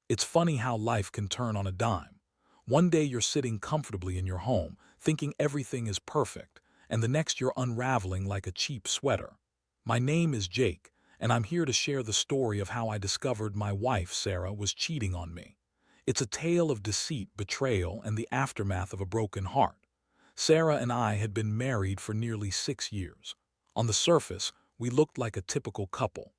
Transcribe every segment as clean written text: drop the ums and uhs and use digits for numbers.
It's funny how life can turn on a dime. One day you're sitting comfortably in your home, thinking everything is perfect, and the next you're unraveling like a cheap sweater. My name is Jake, and I'm here to share the story of how I discovered my wife, Sarah, was cheating on me. It's a tale of deceit, betrayal, and the aftermath of a broken heart. Sarah and I had been married for nearly 6 years. On the surface, we looked like a typical couple.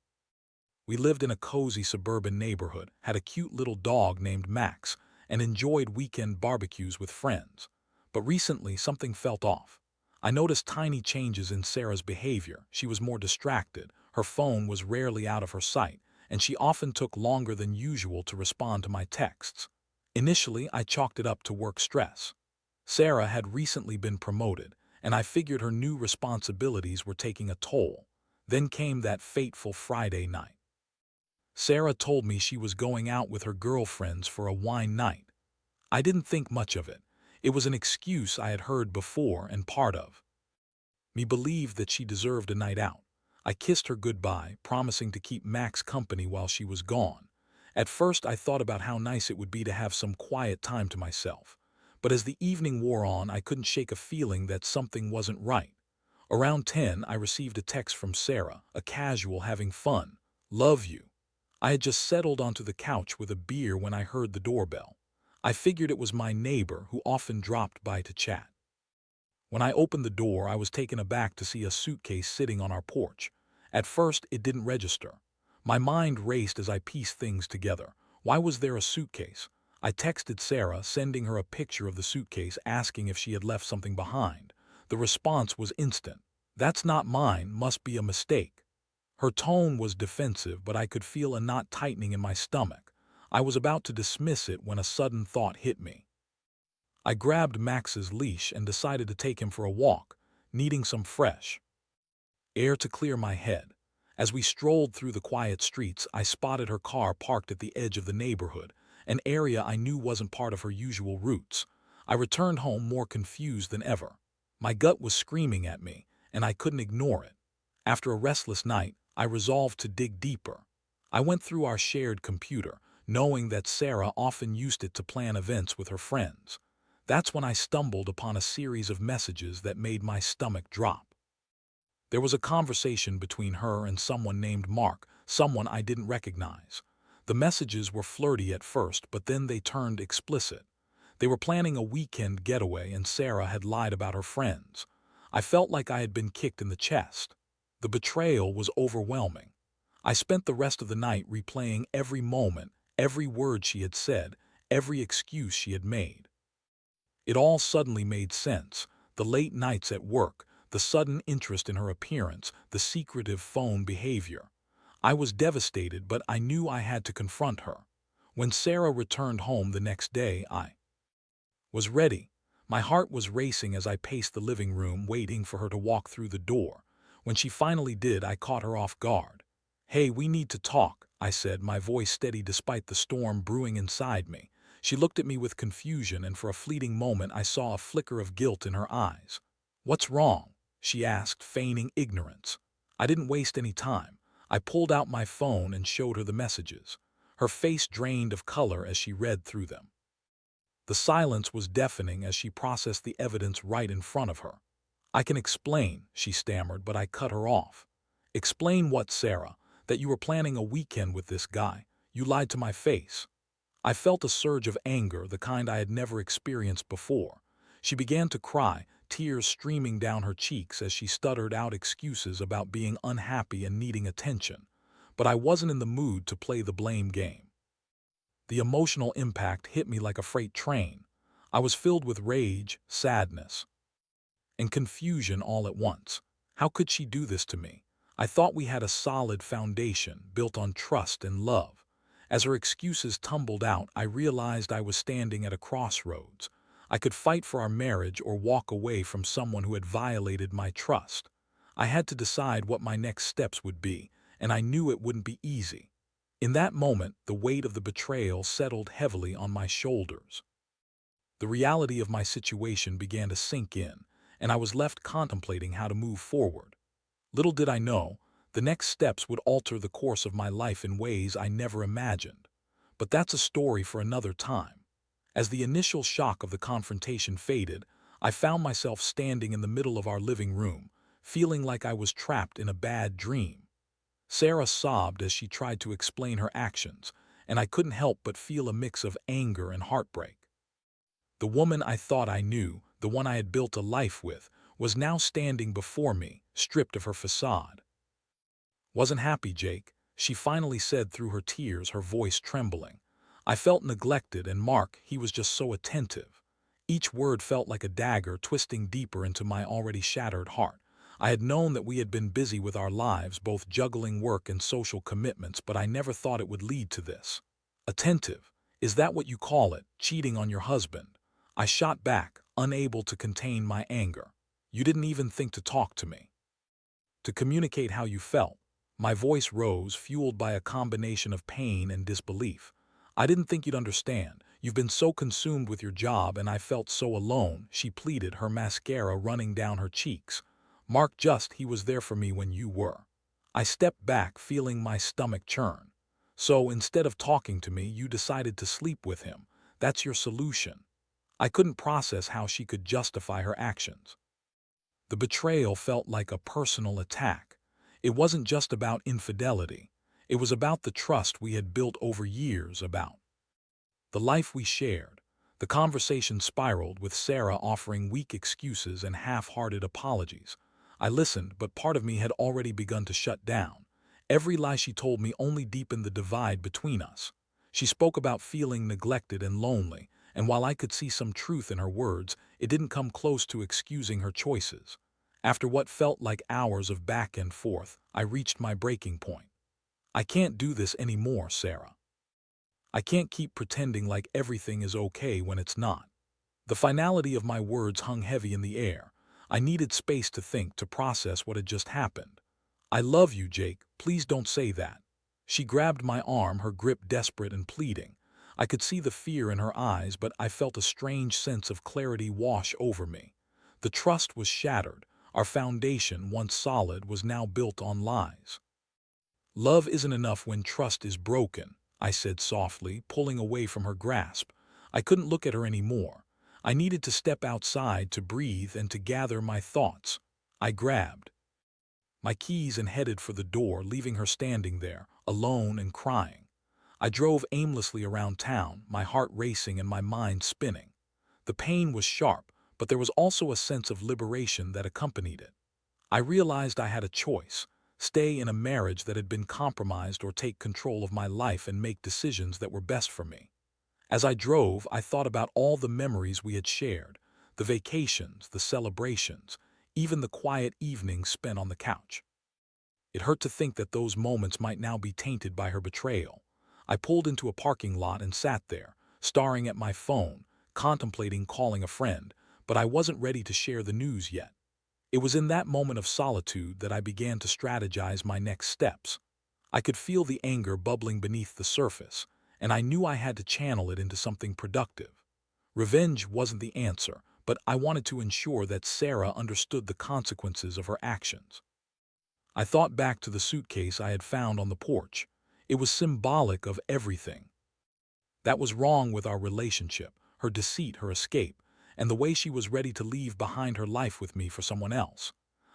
We lived in a cozy suburban neighborhood, had a cute little dog named Max, and enjoyed weekend barbecues with friends. But recently, something felt off. I noticed tiny changes in Sarah's behavior. She was more distracted, her phone was rarely out of her sight, and she often took longer than usual to respond to my texts. Initially, I chalked it up to work stress. Sarah had recently been promoted, and I figured her new responsibilities were taking a toll. Then came that fateful Friday night. Sarah told me she was going out with her girlfriends for a wine night. I didn't think much of it. It was an excuse I had heard before and part of me believed that she deserved a night out. I kissed her goodbye, promising to keep Max company while she was gone. At first I thought about how nice it would be to have some quiet time to myself. But as the evening wore on, I couldn't shake a feeling that something wasn't right. Around 10, I received a text from Sarah, a casual having fun. Love you. I had just settled onto the couch with a beer when I heard the doorbell. I figured it was my neighbor who often dropped by to chat. When I opened the door, I was taken aback to see a suitcase sitting on our porch. At first, it didn't register. My mind raced as I pieced things together. Why was there a suitcase? I texted Sarah, sending her a picture of the suitcase, asking if she had left something behind. The response was instant. That's not mine, must be a mistake. Her tone was defensive, but I could feel a knot tightening in my stomach. I was about to dismiss it when a sudden thought hit me. I grabbed Max's leash and decided to take him for a walk, needing some fresh air to clear my head. As we strolled through the quiet streets, I spotted her car parked at the edge of the neighborhood, an area I knew wasn't part of her usual routes. I returned home more confused than ever. My gut was screaming at me, and I couldn't ignore it. After a restless night, I resolved to dig deeper. I went through our shared computer, knowing that Sarah often used it to plan events with her friends. That's when I stumbled upon a series of messages that made my stomach drop. There was a conversation between her and someone named Mark, someone I didn't recognize. The messages were flirty at first, but then they turned explicit. They were planning a weekend getaway, and Sarah had lied about her friends. I felt like I had been kicked in the chest. The betrayal was overwhelming. I spent the rest of the night replaying every moment, every word she had said, every excuse she had made. It all suddenly made sense. The late nights at work, the sudden interest in her appearance, the secretive phone behavior. I was devastated, but I knew I had to confront her. When Sarah returned home the next day, I was ready. My heart was racing as I paced the living room, waiting for her to walk through the door. When she finally did, I caught her off guard. "Hey, we need to talk," I said, my voice steady despite the storm brewing inside me. She looked at me with confusion, and for a fleeting moment I saw a flicker of guilt in her eyes. "What's wrong?" she asked, feigning ignorance. I didn't waste any time. I pulled out my phone and showed her the messages. Her face drained of color as she read through them. The silence was deafening as she processed the evidence right in front of her. "I can explain," she stammered, but I cut her off. "Explain what, Sarah? That you were planning a weekend with this guy. You lied to my face." I felt a surge of anger, the kind I had never experienced before. She began to cry, tears streaming down her cheeks as she stuttered out excuses about being unhappy and needing attention. But I wasn't in the mood to play the blame game. The emotional impact hit me like a freight train. I was filled with rage, sadness, and confusion all at once. How could she do this to me? I thought we had a solid foundation built on trust and love. As her excuses tumbled out, I realized I was standing at a crossroads. I could fight for our marriage or walk away from someone who had violated my trust. I had to decide what my next steps would be, and I knew it wouldn't be easy. In that moment, the weight of the betrayal settled heavily on my shoulders. The reality of my situation began to sink in, and I was left contemplating how to move forward. Little did I know, the next steps would alter the course of my life in ways I never imagined. But that's a story for another time. As the initial shock of the confrontation faded, I found myself standing in the middle of our living room, feeling like I was trapped in a bad dream. Sarah sobbed as she tried to explain her actions, and I couldn't help but feel a mix of anger and heartbreak. The woman I thought I knew, the one I had built a life with, was now standing before me, stripped of her facade. "Wasn't happy, Jake," she finally said through her tears, her voice trembling. I felt neglected, and Mark, he was just so attentive. Each word felt like a dagger twisting deeper into my already shattered heart. I had known that we had been busy with our lives, both juggling work and social commitments, but I never thought it would lead to this. "Attentive? Is that what you call it, cheating on your husband?" I shot back, unable to contain my anger. "You didn't even think to talk to me, to communicate how you felt." My voice rose, fueled by a combination of pain and disbelief. "I didn't think you'd understand. You've been so consumed with your job, and I felt so alone," she pleaded, her mascara running down her cheeks. "Mark, he was there for me when you were." I stepped back, feeling my stomach churn. "So instead of talking to me, you decided to sleep with him. That's your solution." I couldn't process how she could justify her actions. The betrayal felt like a personal attack. It wasn't just about infidelity. It was about the trust we had built over years, about the life we shared. The conversation spiraled, with Sarah offering weak excuses and half-hearted apologies. I listened, but part of me had already begun to shut down. Every lie she told me only deepened the divide between us. She spoke about feeling neglected and lonely, and while I could see some truth in her words, it didn't come close to excusing her choices. After what felt like hours of back and forth, I reached my breaking point. "I can't do this anymore, Sarah. I can't keep pretending like everything is okay when it's not." The finality of my words hung heavy in the air. I needed space to think, to process what had just happened. "I love you, Jake. Please don't say that." She grabbed my arm, her grip desperate and pleading. I could see the fear in her eyes, but I felt a strange sense of clarity wash over me. The trust was shattered. Our foundation, once solid, was now built on lies. "Love isn't enough when trust is broken," I said softly, pulling away from her grasp. I couldn't look at her anymore. I needed to step outside, to breathe and to gather my thoughts. I grabbed my keys and headed for the door, leaving her standing there, alone and crying. I drove aimlessly around town, my heart racing and my mind spinning. The pain was sharp, but there was also a sense of liberation that accompanied it. I realized I had a choice: stay in a marriage that had been compromised, or take control of my life and make decisions that were best for me. As I drove, I thought about all the memories we had shared, the vacations, the celebrations, even the quiet evenings spent on the couch. It hurt to think that those moments might now be tainted by her betrayal. I pulled into a parking lot and sat there, staring at my phone, contemplating calling a friend, but I wasn't ready to share the news yet. It was in that moment of solitude that I began to strategize my next steps. I could feel the anger bubbling beneath the surface, and I knew I had to channel it into something productive. Revenge wasn't the answer, but I wanted to ensure that Sarah understood the consequences of her actions. I thought back to the suitcase I had found on the porch. It was symbolic of everything that was wrong with our relationship: her deceit, her escape, and the way she was ready to leave behind her life with me for someone else.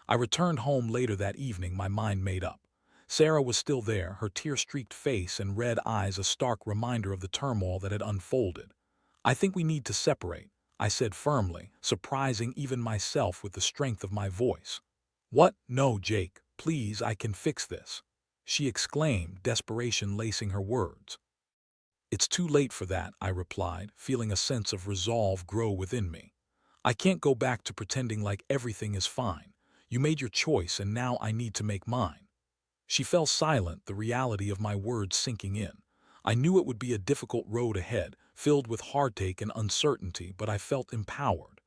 I returned home later that evening, my mind made up. Sarah was still there, her tear-streaked face and red eyes a stark reminder of the turmoil that had unfolded. "I think we need to separate," I said firmly, surprising even myself with the strength of my voice. "What? No, Jake, please, I can fix this," she exclaimed, desperation lacing her words. "It's too late for that," I replied, feeling a sense of resolve grow within me. "I can't go back to pretending like everything is fine. You made your choice, and now I need to make mine." She fell silent, the reality of my words sinking in. I knew it would be a difficult road ahead, filled with heartache and uncertainty, but I felt empowered.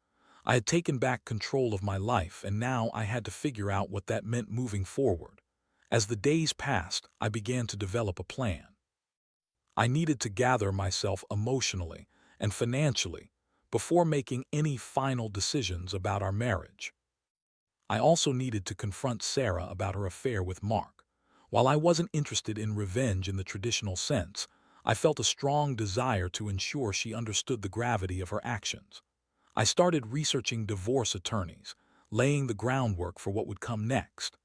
I had taken back control of my life, and now I had to figure out what that meant moving forward. As the days passed, I began to develop a plan. I needed to gather myself emotionally and financially before making any final decisions about our marriage. I also needed to confront Sarah about her affair with Mark. While I wasn't interested in revenge in the traditional sense, I felt a strong desire to ensure she understood the gravity of her actions. I started researching divorce attorneys, laying the groundwork for what would come next.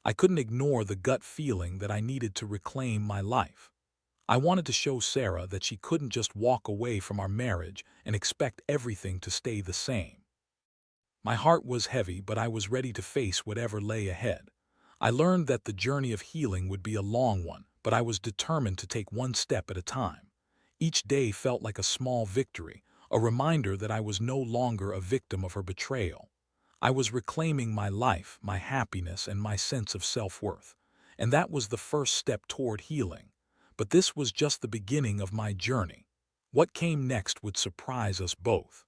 I couldn't ignore the gut feeling that I needed to reclaim my life. I wanted to show Sarah that she couldn't just walk away from our marriage and expect everything to stay the same. My heart was heavy, but I was ready to face whatever lay ahead. I learned that the journey of healing would be a long one, but I was determined to take one step at a time. Each day felt like a small victory, a reminder that I was no longer a victim of her betrayal. I was reclaiming my life, my happiness, and my sense of self-worth. And that was the first step toward healing. But this was just the beginning of my journey. What came next would surprise us both.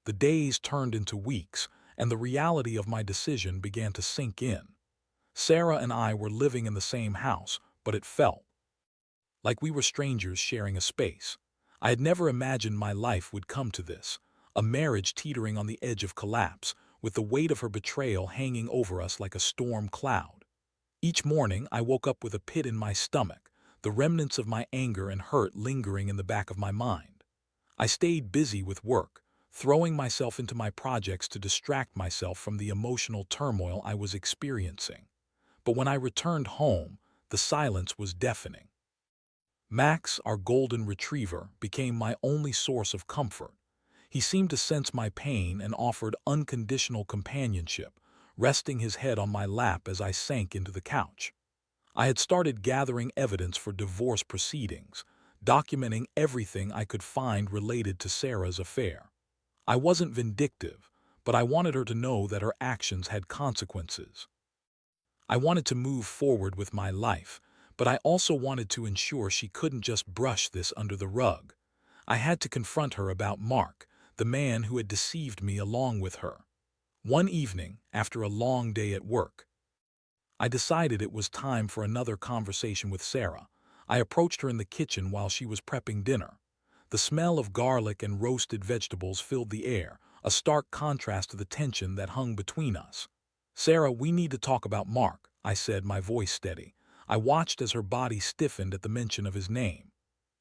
The days turned into weeks, and the reality of my decision began to sink in. Sarah and I were living in the same house, but it felt like we were strangers sharing a space. I had never imagined my life would come to this, a marriage teetering on the edge of collapse, with the weight of her betrayal hanging over us like a storm cloud. Each morning I woke up with a pit in my stomach, the remnants of my anger and hurt lingering in the back of my mind. I stayed busy with work, throwing myself into my projects to distract myself from the emotional turmoil I was experiencing. But when I returned home, the silence was deafening. Max, our golden retriever, became my only source of comfort. He seemed to sense my pain and offered unconditional companionship, resting his head on my lap as I sank into the couch. I had started gathering evidence for divorce proceedings, documenting everything I could find related to Sarah's affair. I wasn't vindictive, but I wanted her to know that her actions had consequences. I wanted to move forward with my life, but I also wanted to ensure she couldn't just brush this under the rug. I had to confront her about Mark, the man who had deceived me along with her. One evening, after a long day at work, I decided it was time for another conversation with Sarah. I approached her in the kitchen while she was prepping dinner. The smell of garlic and roasted vegetables filled the air, a stark contrast to the tension that hung between us. "Sarah, we need to talk about Mark," I said, my voice steady. I watched as her body stiffened at the mention of his name.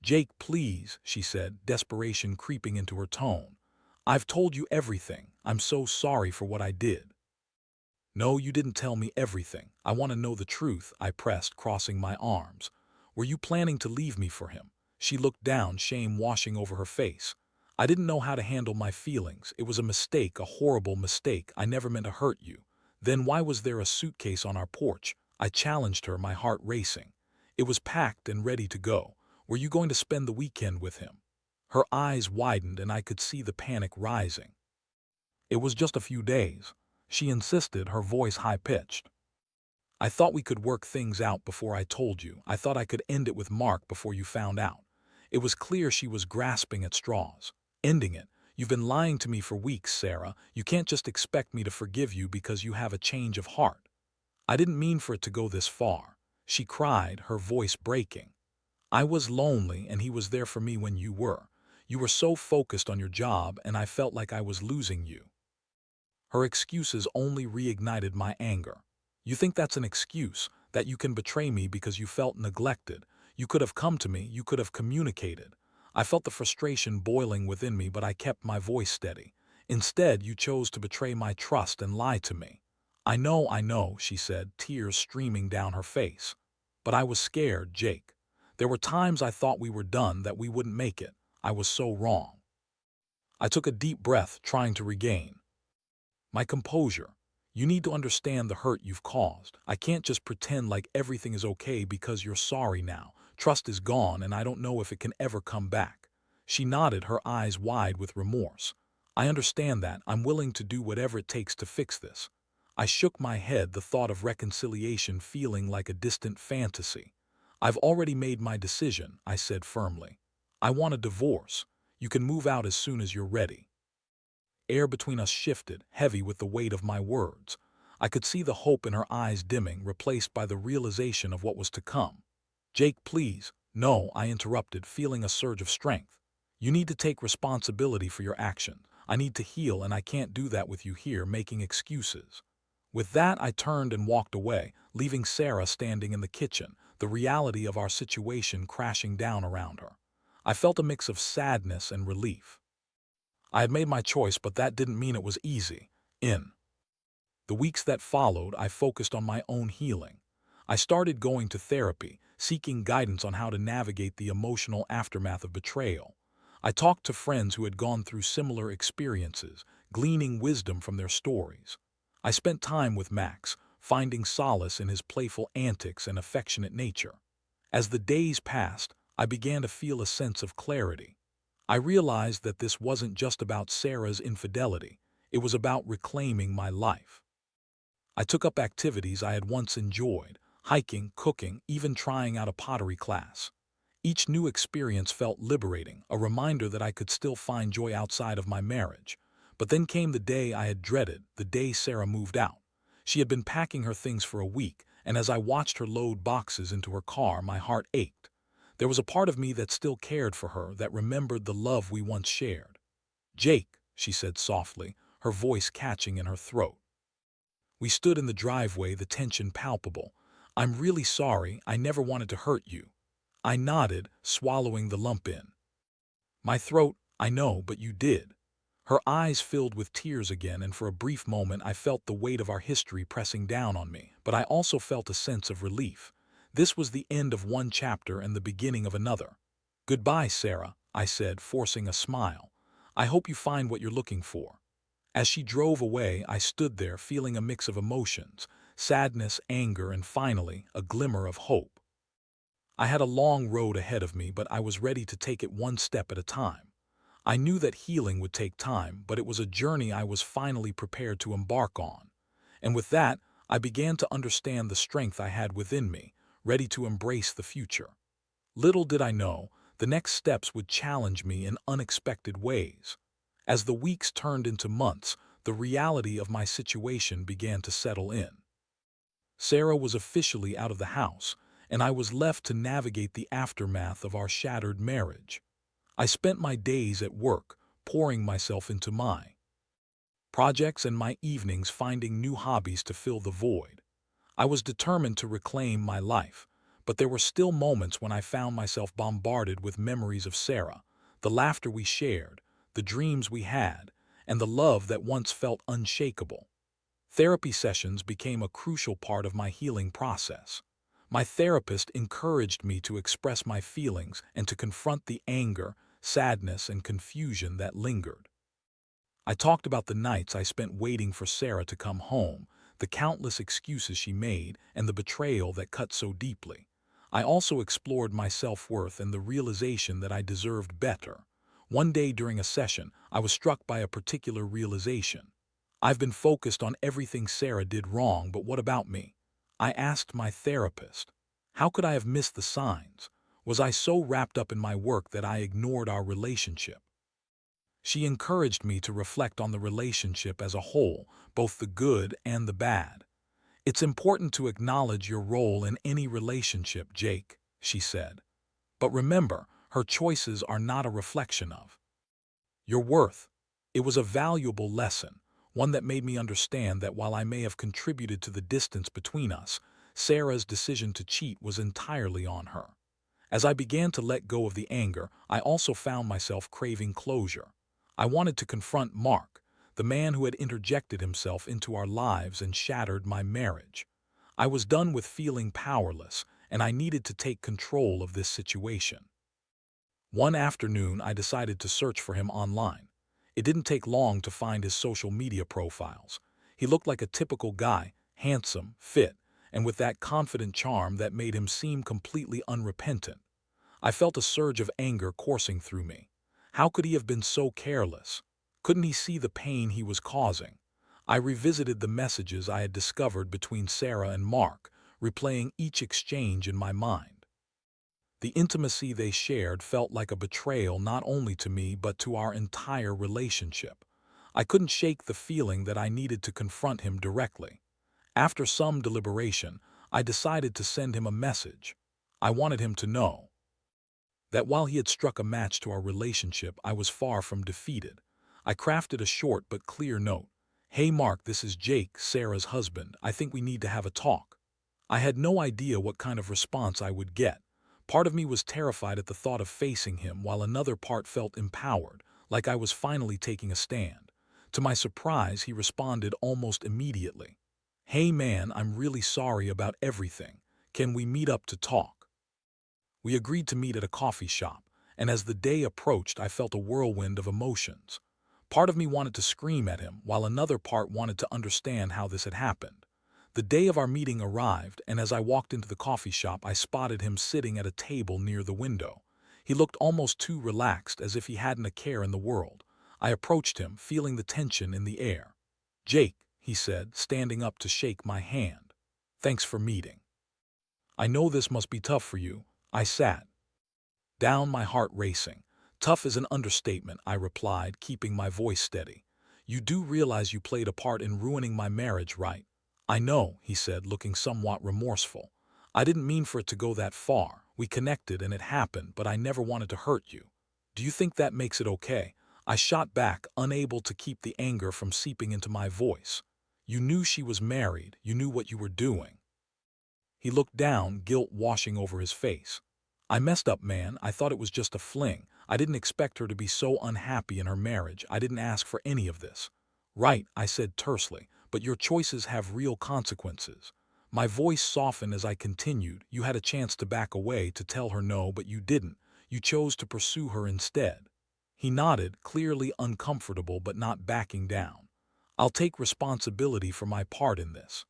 "Jake, please," she said, desperation creeping into her tone. "I've told you everything. I'm so sorry for what I did." "No, you didn't tell me everything. I want to know the truth," I pressed, crossing my arms. "Were you planning to leave me for him?" She looked down, shame washing over her face. "I didn't know how to handle my feelings. It was a mistake, a horrible mistake. I never meant to hurt you." "Then why was there a suitcase on our porch?" I challenged her, my heart racing. "It was packed and ready to go. Were you going to spend the weekend with him?" Her eyes widened and I could see the panic rising. "It was just a few days," she insisted, her voice high-pitched. "I thought we could work things out before I told you. I thought I could end it with Mark before you found out." It was clear she was grasping at straws. "Ending it? You've been lying to me for weeks, Sarah. You can't just expect me to forgive you because you have a change of heart." "I didn't mean for it to go this far," she cried, her voice breaking. "I was lonely and he was there for me when you were. You were so focused on your job and I felt like I was losing you." Her excuses only reignited my anger. "You think that's an excuse, that you can betray me because you felt neglected? You could have come to me, you could have communicated." I felt the frustration boiling within me, but I kept my voice steady. "Instead, you chose to betray my trust and lie to me." I know," she said, tears streaming down her face. "But I was scared, Jake. There were times I thought we were done, that we wouldn't make it. I was so wrong." I took a deep breath, trying to regain my composure. "You need to understand the hurt you've caused. I can't just pretend like everything is okay because you're sorry now. Trust is gone and I don't know if it can ever come back." She nodded, her eyes wide with remorse. "I understand that. I'm willing to do whatever it takes to fix this." I shook my head, the thought of reconciliation feeling like a distant fantasy. "I've already made my decision," I said firmly. "I want a divorce. You can move out as soon as you're ready." Air between us shifted, heavy with the weight of my words. I could see the hope in her eyes dimming, replaced by the realization of what was to come. "Jake, please." "No," I interrupted, feeling a surge of strength. "You need to take responsibility for your actions. I need to heal, and I can't do that with you here making excuses." With that, I turned and walked away, leaving Sarah standing in the kitchen, the reality of our situation crashing down around her. I felt a mix of sadness and relief. I had made my choice, but that didn't mean it was easy. In the weeks that followed, I focused on my own healing. I started going to therapy, seeking guidance on how to navigate the emotional aftermath of betrayal. I talked to friends who had gone through similar experiences, gleaning wisdom from their stories. I spent time with Max, finding solace in his playful antics and affectionate nature. As the days passed, I began to feel a sense of clarity. I realized that this wasn't just about Sarah's infidelity, it was about reclaiming my life. I took up activities I had once enjoyed, hiking, cooking, even trying out a pottery class. Each new experience felt liberating, a reminder that I could still find joy outside of my marriage. But then came the day I had dreaded, the day Sarah moved out. She had been packing her things for a week, and as I watched her load boxes into her car, my heart ached. There was a part of me that still cared for her, that remembered the love we once shared. "Jake," she said softly, her voice catching in her throat. We stood in the driveway, the tension palpable. "I'm really sorry, I never wanted to hurt you." I nodded, swallowing the lump in my throat. "I know, but you did." Her eyes filled with tears again, and for a brief moment I felt the weight of our history pressing down on me, but I also felt a sense of relief. This was the end of one chapter and the beginning of another. "Goodbye, Sarah," I said, forcing a smile. "I hope you find what you're looking for." As she drove away, I stood there feeling a mix of emotions, sadness, anger, and finally, a glimmer of hope. I had a long road ahead of me, but I was ready to take it one step at a time. I knew that healing would take time, but it was a journey I was finally prepared to embark on. And with that, I began to understand the strength I had within me, ready to embrace the future. Little did I know, the next steps would challenge me in unexpected ways. As the weeks turned into months, the reality of my situation began to settle in. Sarah was officially out of the house, and I was left to navigate the aftermath of our shattered marriage. I spent my days at work, pouring myself into my projects and my evenings finding new hobbies to fill the void. I was determined to reclaim my life, but there were still moments when I found myself bombarded with memories of Sarah, the laughter we shared, the dreams we had, and the love that once felt unshakable. Therapy sessions became a crucial part of my healing process. My therapist encouraged me to express my feelings and to confront the anger, sadness, and confusion that lingered. I talked about the nights I spent waiting for Sarah to come home, the countless excuses she made, and the betrayal that cut so deeply. I also explored my self-worth and the realization that I deserved better. One day during a session, I was struck by a particular realization. "I've been focused on everything Sarah did wrong, but what about me?" I asked my therapist. How could I have missed the signs? Was I so wrapped up in my work that I ignored our relationship? She encouraged me to reflect on the relationship as a whole, both the good and the bad. "It's important to acknowledge your role in any relationship, Jake," she said. "But remember, her choices are not a reflection of your worth." It was a valuable lesson, one that made me understand that while I may have contributed to the distance between us, Sarah's decision to cheat was entirely on her. As I began to let go of the anger, I also found myself craving closure. I wanted to confront Mark, the man who had interjected himself into our lives and shattered my marriage. I was done with feeling powerless, and I needed to take control of this situation. One afternoon, I decided to search for him online. It didn't take long to find his social media profiles. He looked like a typical guy, handsome, fit, and with that confident charm that made him seem completely unrepentant. I felt a surge of anger coursing through me. How could he have been so careless? Couldn't he see the pain he was causing? I revisited the messages I had discovered between Sarah and Mark, replaying each exchange in my mind. The intimacy they shared felt like a betrayal not only to me but to our entire relationship. I couldn't shake the feeling that I needed to confront him directly. After some deliberation, I decided to send him a message. I wanted him to know that while he had struck a match to our relationship, I was far from defeated. I crafted a short but clear note. "Hey Mark, this is Jake, Sarah's husband. I think we need to have a talk." I had no idea what kind of response I would get. Part of me was terrified at the thought of facing him, while another part felt empowered, like I was finally taking a stand. To my surprise, he responded almost immediately. "Hey man, I'm really sorry about everything. Can we meet up to talk?" We agreed to meet at a coffee shop, and as the day approached, I felt a whirlwind of emotions. Part of me wanted to scream at him, while another part wanted to understand how this had happened. The day of our meeting arrived, and as I walked into the coffee shop, I spotted him sitting at a table near the window. He looked almost too relaxed, as if he hadn't a care in the world. I approached him, feeling the tension in the air. "Jake," he said, standing up to shake my hand. "Thanks for meeting. I know this must be tough for you." I sat down, my heart racing. "Tough is an understatement," I replied, keeping my voice steady. "You do realize you played a part in ruining my marriage, right?" "I know," he said, looking somewhat remorseful. "I didn't mean for it to go that far. We connected and it happened, but I never wanted to hurt you. Do you think that makes it okay?" I shot back, unable to keep the anger from seeping into my voice. "You knew she was married. You knew what you were doing." He looked down, guilt washing over his face. "I messed up, man. I thought it was just a fling. I didn't expect her to be so unhappy in her marriage. I didn't ask for any of this." "Right," I said tersely, "but your choices have real consequences." My voice softened as I continued. "You had a chance to back away, to tell her no, but you didn't. You chose to pursue her instead." He nodded, clearly uncomfortable but not backing down. "I'll take responsibility for my part in this.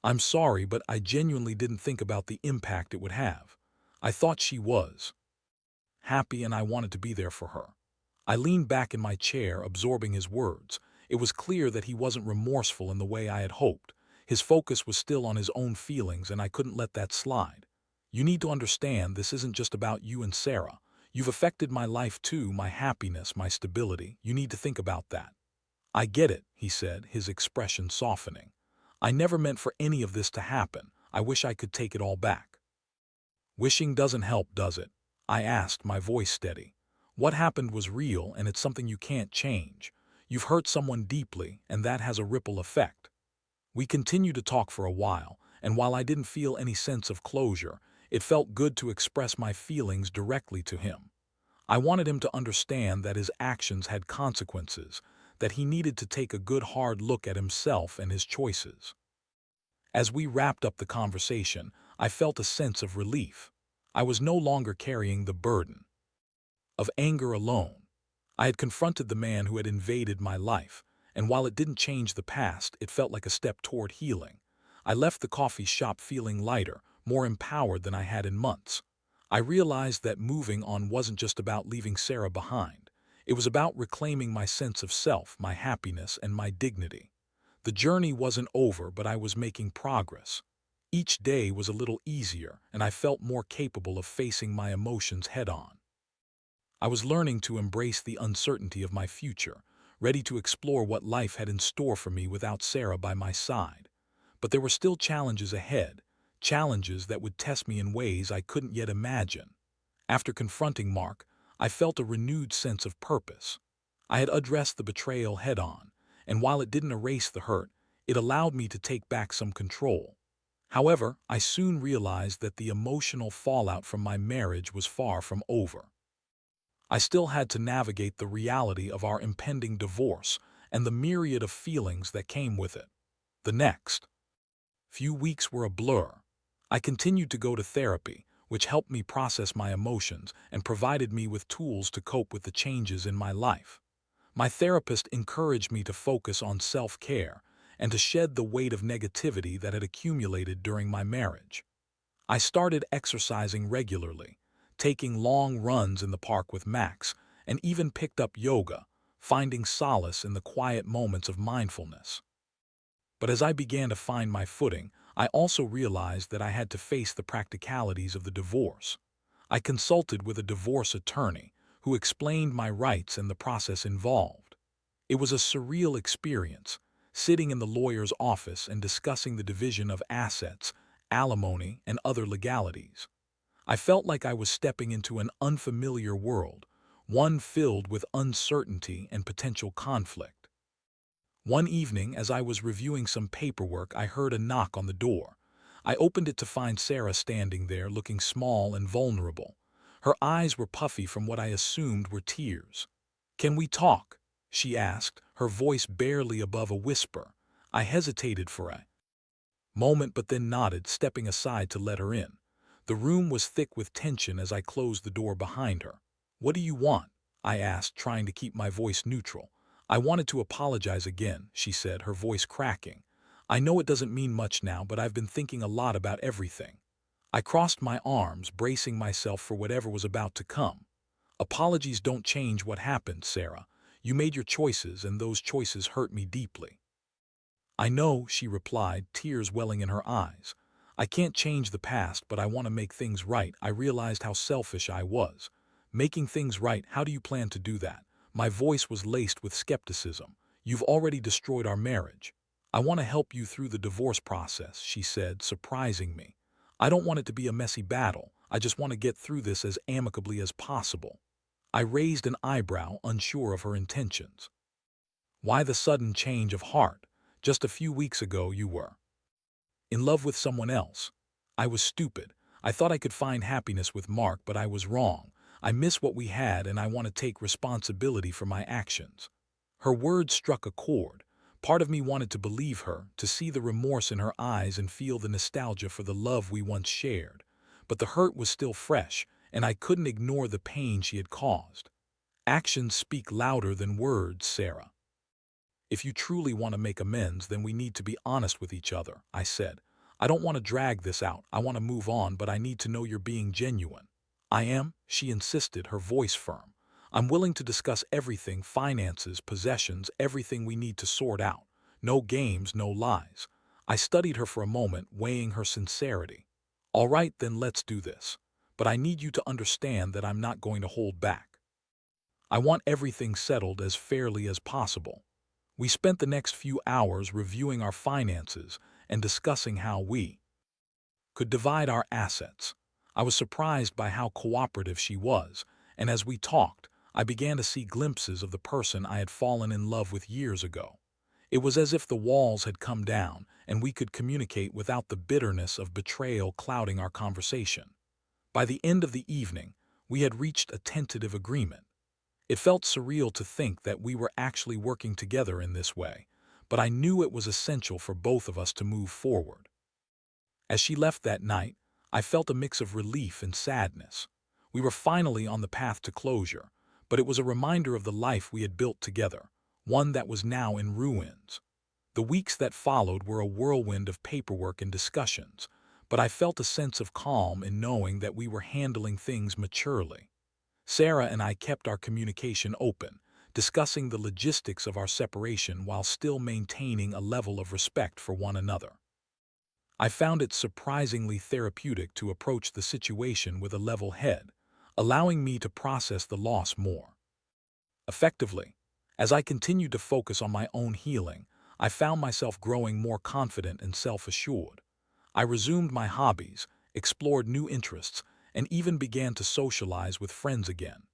I'm sorry, but I genuinely didn't think about the impact it would have. I thought she was happy and I wanted to be there for her." I leaned back in my chair, absorbing his words. It was clear that he wasn't remorseful in the way I had hoped. His focus was still on his own feelings, and I couldn't let that slide. "You need to understand, this isn't just about you and Sarah. You've affected my life too, my happiness, my stability. You need to think about that." "I get it," he said, his expression softening. "I never meant for any of this to happen. I wish I could take it all back." "Wishing doesn't help, does it?" I asked, my voice steady. "What happened was real, and it's something you can't change. You've hurt someone deeply, and that has a ripple effect." We continued to talk for a while, and while I didn't feel any sense of closure, it felt good to express my feelings directly to him. I wanted him to understand that his actions had consequences, that he needed to take a good hard look at himself and his choices. As we wrapped up the conversation, I felt a sense of relief. I was no longer carrying the burden of anger alone. I had confronted the man who had invaded my life, and while it didn't change the past, it felt like a step toward healing. I left the coffee shop feeling lighter, more empowered than I had in months. I realized that moving on wasn't just about leaving Sarah behind. It was about reclaiming my sense of self, my happiness, and my dignity. The journey wasn't over, but I was making progress. Each day was a little easier, and I felt more capable of facing my emotions head-on. I was learning to embrace the uncertainty of my future, ready to explore what life had in store for me without Sarah by my side. But there were still challenges ahead, challenges that would test me in ways I couldn't yet imagine. After confronting Mark, I felt a renewed sense of purpose. I had addressed the betrayal head-on, and while it didn't erase the hurt, it allowed me to take back some control. However, I soon realized that the emotional fallout from my marriage was far from over. I still had to navigate the reality of our impending divorce and the myriad of feelings that came with it. The next few weeks were a blur. I continued to go to therapy, which helped me process my emotions and provided me with tools to cope with the changes in my life. My therapist encouraged me to focus on self-care and to shed the weight of negativity that had accumulated during my marriage. I started exercising regularly, taking long runs in the park with Max, and even picked up yoga, finding solace in the quiet moments of mindfulness. But as I began to find my footing, I also realized that I had to face the practicalities of the divorce. I consulted with a divorce attorney who explained my rights and the process involved. It was a surreal experience, sitting in the lawyer's office and discussing the division of assets, alimony, and other legalities. I felt like I was stepping into an unfamiliar world, one filled with uncertainty and potential conflict. One evening, as I was reviewing some paperwork, I heard a knock on the door. I opened it to find Sarah standing there, looking small and vulnerable. Her eyes were puffy from what I assumed were tears. "Can we talk?" she asked, her voice barely above a whisper. I hesitated for a moment but then nodded, stepping aside to let her in. The room was thick with tension as I closed the door behind her. "What do you want?" I asked, trying to keep my voice neutral. "I wanted to apologize again," she said, her voice cracking. "I know it doesn't mean much now, but I've been thinking a lot about everything." I crossed my arms, bracing myself for whatever was about to come. "Apologies don't change what happened, Sarah. You made your choices, and those choices hurt me deeply." "I know," she replied, tears welling in her eyes. "I can't change the past, but I want to make things right." I realized how selfish I was. "Making things right, how do you plan to do that?" My voice was laced with skepticism. "You've already destroyed our marriage." "I want to help you through the divorce process," she said, surprising me. "I don't want it to be a messy battle. I just want to get through this as amicably as possible." I raised an eyebrow, unsure of her intentions. "Why the sudden change of heart? Just a few weeks ago you were in love with someone else." I was stupid. I thought I could find happiness with Mark, but I was wrong. I miss what we had, and I want to take responsibility for my actions. Her words struck a chord. Part of me wanted to believe her, to see the remorse in her eyes and feel the nostalgia for the love we once shared. But the hurt was still fresh, and I couldn't ignore the pain she had caused. "Actions speak louder than words, Sarah. If you truly want to make amends, then we need to be honest with each other," I said. "I don't want to drag this out. I want to move on, but I need to know you're being genuine." "I am," she insisted, her voice firm. "I'm willing to discuss everything, finances, possessions, everything we need to sort out. No games, no lies." I studied her for a moment, weighing her sincerity. "All right, then let's do this. But I need you to understand that I'm not going to hold back. I want everything settled as fairly as possible." We spent the next few hours reviewing our finances and discussing how we could divide our assets. I was surprised by how cooperative she was, and as we talked, I began to see glimpses of the person I had fallen in love with years ago. It was as if the walls had come down, and we could communicate without the bitterness of betrayal clouding our conversation. By the end of the evening, we had reached a tentative agreement. It felt surreal to think that we were actually working together in this way, but I knew it was essential for both of us to move forward. As she left that night, I felt a mix of relief and sadness. We were finally on the path to closure, but it was a reminder of the life we had built together, one that was now in ruins. The weeks that followed were a whirlwind of paperwork and discussions, but I felt a sense of calm in knowing that we were handling things maturely. Sarah and I kept our communication open, discussing the logistics of our separation while still maintaining a level of respect for one another. I found it surprisingly therapeutic to approach the situation with a level head, allowing me to process the loss more effectively. As I continued to focus on my own healing, I found myself growing more confident and self-assured. I resumed my hobbies, explored new interests, and even began to socialize with friends again.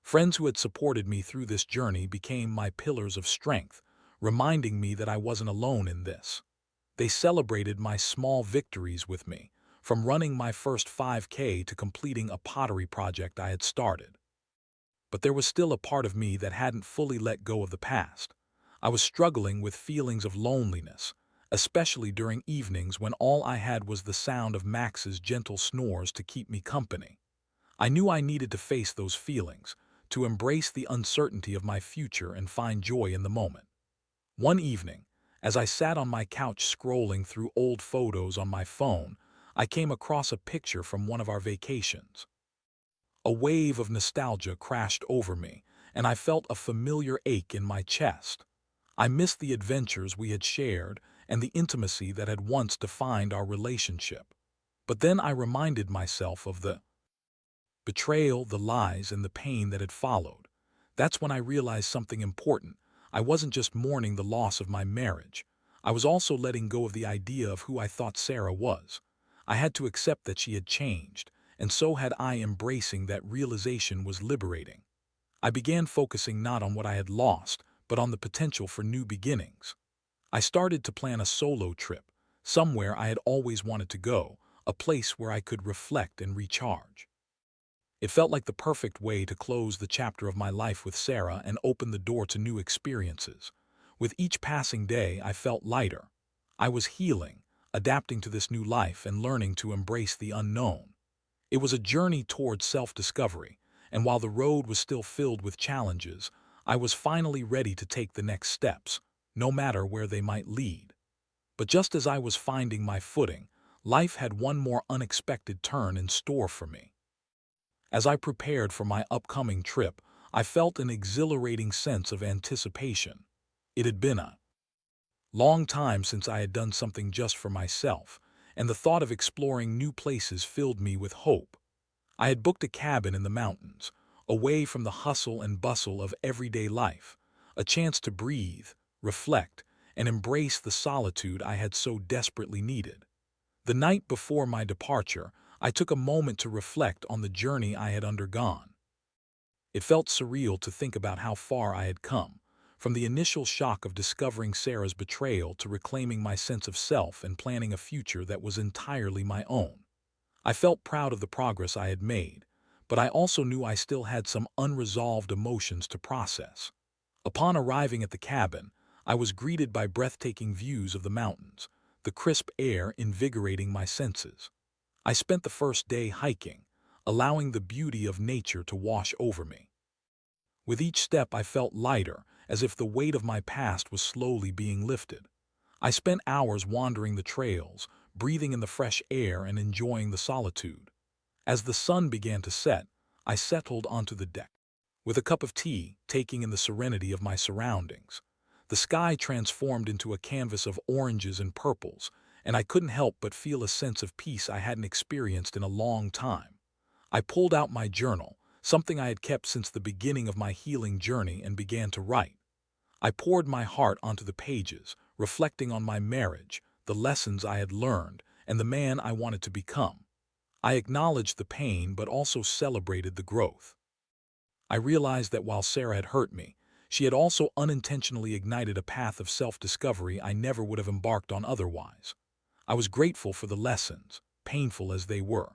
Friends who had supported me through this journey became my pillars of strength, reminding me that I wasn't alone in this. They celebrated my small victories with me, from running my first 5K to completing a pottery project I had started. But there was still a part of me that hadn't fully let go of the past. I was struggling with feelings of loneliness, especially during evenings when all I had was the sound of Max's gentle snores to keep me company. I knew I needed to face those feelings, to embrace the uncertainty of my future and find joy in the moment. One evening, as I sat on my couch scrolling through old photos on my phone, I came across a picture from one of our vacations. A wave of nostalgia crashed over me, and I felt a familiar ache in my chest. I missed the adventures we had shared and the intimacy that had once defined our relationship. But then I reminded myself of the betrayal, the lies, and the pain that had followed. That's when I realized something important. I wasn't just mourning the loss of my marriage. I was also letting go of the idea of who I thought Sarah was. I had to accept that she had changed, and so had I. Embracing that realization was liberating. I began focusing not on what I had lost, but on the potential for new beginnings. I started to plan a solo trip, somewhere I had always wanted to go, a place where I could reflect and recharge. It felt like the perfect way to close the chapter of my life with Sarah and open the door to new experiences. With each passing day, I felt lighter. I was healing, adapting to this new life and learning to embrace the unknown. It was a journey towards self-discovery, and while the road was still filled with challenges, I was finally ready to take the next steps, no matter where they might lead. But just as I was finding my footing, life had one more unexpected turn in store for me. As I prepared for my upcoming trip, I felt an exhilarating sense of anticipation. It had been a long time since I had done something just for myself, and the thought of exploring new places filled me with hope. I had booked a cabin in the mountains, away from the hustle and bustle of everyday life, a chance to breathe, reflect, and embrace the solitude I had so desperately needed. The night before my departure, I took a moment to reflect on the journey I had undergone. It felt surreal to think about how far I had come, from the initial shock of discovering Sarah's betrayal to reclaiming my sense of self and planning a future that was entirely my own. I felt proud of the progress I had made, but I also knew I still had some unresolved emotions to process. Upon arriving at the cabin, I was greeted by breathtaking views of the mountains, the crisp air invigorating my senses. I spent the first day hiking, allowing the beauty of nature to wash over me. With each step I felt lighter, as if the weight of my past was slowly being lifted. I spent hours wandering the trails, breathing in the fresh air and enjoying the solitude. As the sun began to set, I settled onto the deck. With a cup of tea, taking in the serenity of my surroundings. The sky transformed into a canvas of oranges and purples, and I couldn't help but feel a sense of peace I hadn't experienced in a long time. I pulled out my journal, something I had kept since the beginning of my healing journey, and began to write. I poured my heart onto the pages, reflecting on my marriage, the lessons I had learned, and the man I wanted to become. I acknowledged the pain but also celebrated the growth. I realized that while Sarah had hurt me, she had also unintentionally ignited a path of self-discovery I never would have embarked on otherwise. I was grateful for the lessons, painful as they were.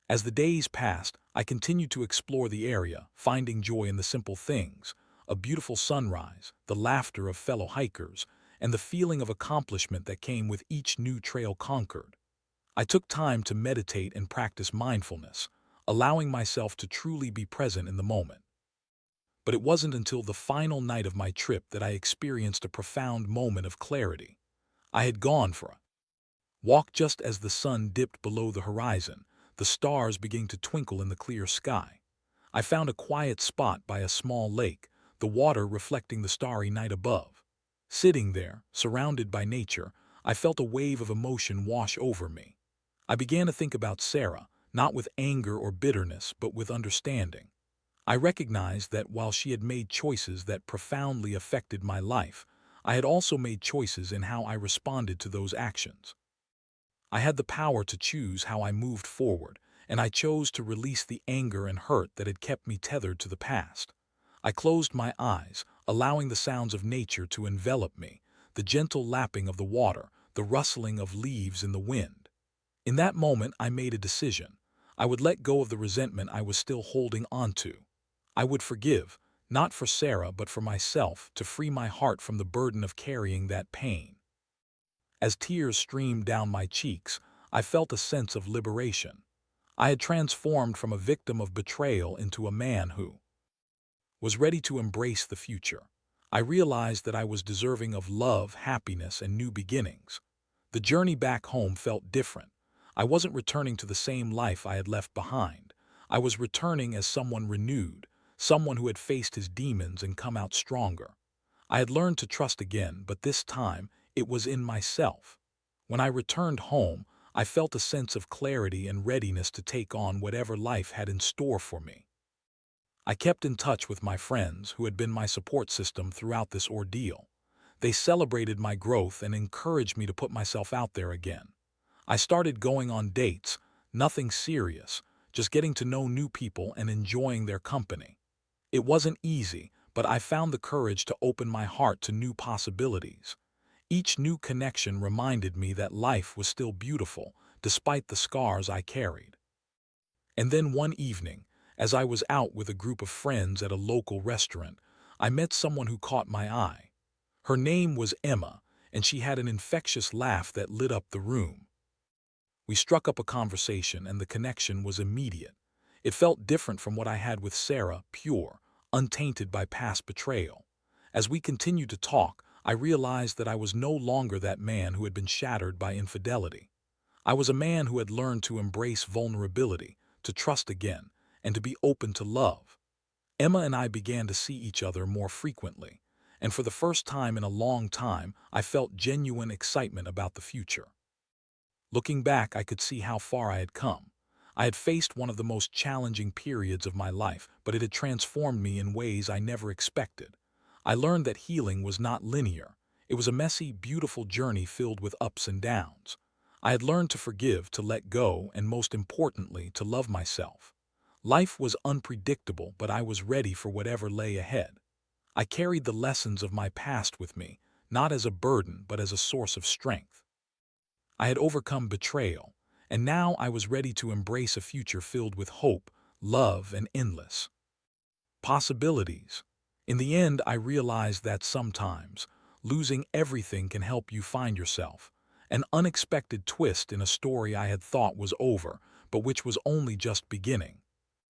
As the days passed, I continued to explore the area, finding joy in the simple things, a beautiful sunrise, the laughter of fellow hikers, and the feeling of accomplishment that came with each new trail conquered. I took time to meditate and practice mindfulness, allowing myself to truly be present in the moment. But it wasn't until the final night of my trip that I experienced a profound moment of clarity. I had gone for a walk just as the sun dipped below the horizon, the stars beginning to twinkle in the clear sky. I found a quiet spot by a small lake, the water reflecting the starry night above. Sitting there, surrounded by nature, I felt a wave of emotion wash over me. I began to think about Sarah, not with anger or bitterness, but with understanding. I recognized that while she had made choices that profoundly affected my life, I had also made choices in how I responded to those actions. I had the power to choose how I moved forward, and I chose to release the anger and hurt that had kept me tethered to the past. I closed my eyes, allowing the sounds of nature to envelop me, the gentle lapping of the water, the rustling of leaves in the wind. In that moment, I made a decision. I would let go of the resentment I was still holding onto. I would forgive, not for Sarah but for myself, to free my heart from the burden of carrying that pain. As tears streamed down my cheeks, I felt a sense of liberation. I had transformed from a victim of betrayal into a man who was ready to embrace the future. I realized that I was deserving of love, happiness, and new beginnings. The journey back home felt different. I wasn't returning to the same life I had left behind. I was returning as someone renewed, someone who had faced his demons and come out stronger. I had learned to trust again, but this time it was in myself. When I returned home, I felt a sense of clarity and readiness to take on whatever life had in store for me. I kept in touch with my friends who had been my support system throughout this ordeal. They celebrated my growth and encouraged me to put myself out there again. I started going on dates, nothing serious, just getting to know new people and enjoying their company. It wasn't easy, but I found the courage to open my heart to new possibilities. Each new connection reminded me that life was still beautiful, despite the scars I carried. And then one evening, as I was out with a group of friends at a local restaurant, I met someone who caught my eye. Her name was Emma, and she had an infectious laugh that lit up the room. We struck up a conversation, and the connection was immediate. It felt different from what I had with Sarah, pure, untainted by past betrayal. As we continued to talk, I realized that I was no longer that man who had been shattered by infidelity. I was a man who had learned to embrace vulnerability, to trust again, and to be open to love. Emma and I began to see each other more frequently, and for the first time in a long time, I felt genuine excitement about the future. Looking back, I could see how far I had come. I had faced one of the most challenging periods of my life, but it had transformed me in ways I never expected. I learned that healing was not linear. It was a messy, beautiful journey filled with ups and downs. I had learned to forgive, to let go, and most importantly, to love myself. Life was unpredictable, but I was ready for whatever lay ahead. I carried the lessons of my past with me, not as a burden, but as a source of strength. I had overcome betrayal, and now I was ready to embrace a future filled with hope, love, and endless possibilities. In the end, I realized that sometimes losing everything can help you find yourself. An unexpected twist in a story I had thought was over, but which was only just beginning.